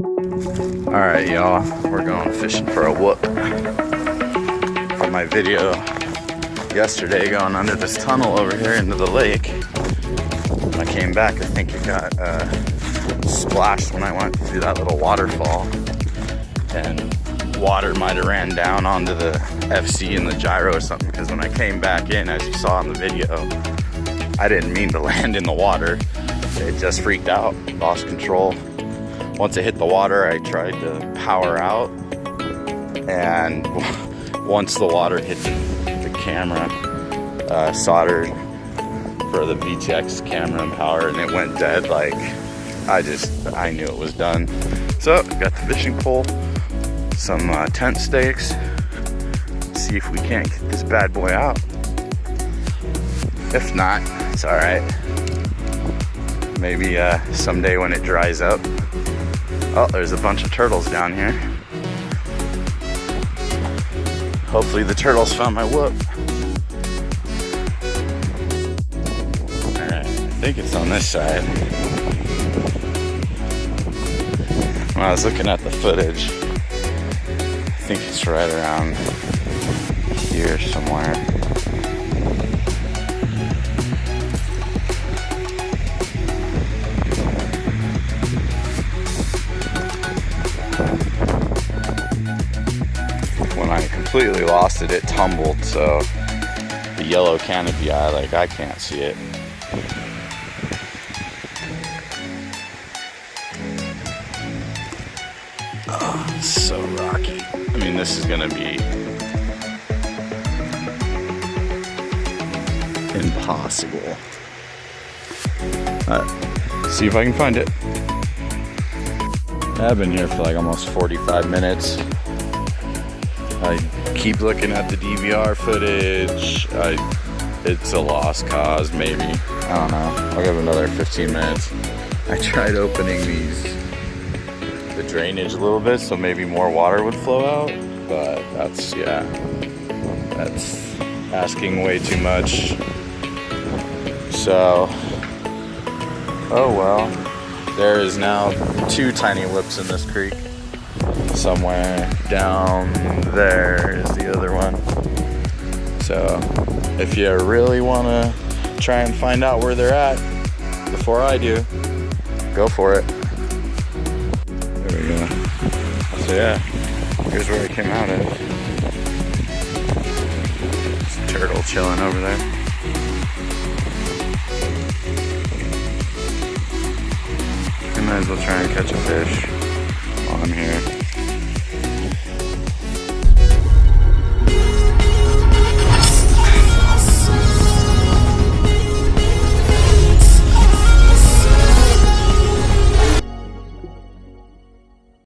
Alright, y'all, we're going fishing for a whoop. From my video yesterday going under this tunnel over here into the lake. When I came back, I think it got splashed when I went through that little waterfall. And water might have ran down onto the FC and the gyro or something, because when I came back in, as you saw in the video, I didn't mean to land in the water. It just freaked out, lost control. Once it hit the water, I tried to power out, and once the water hit the camera, soldered for the VTX camera and power, and it went dead. Like, I knew it was done. So, got the fishing pole, some tent stakes, see if we can't get this bad boy out. If not, it's all right. Maybe someday when it dries up. Oh, there's a bunch of turtles down here. Hopefully the turtles found my whoop. Alright, I think it's on this side. When I was looking at the footage, I think it's right around here somewhere. When I completely lost it, it tumbled, so the yellow canopy eye, like, I can't see it. Oh, it's so rocky. I mean, this is gonna be impossible. See if I can find it. I've been here for like almost 45 minutes. I keep looking at the DVR footage. It's a lost cause, maybe. I don't know. I'll give it another 15 minutes. I tried opening the drainage a little bit so maybe more water would flow out, but that's asking way too much. So, oh well. There is now 2 tiny whips in this creek. Somewhere down there is the other one. So if you really want to try and find out where they're at before I do, go for it. There we go. So yeah, here's where I came out of. There's a turtle chilling over there. I might as well try and catch a fish while I'm here.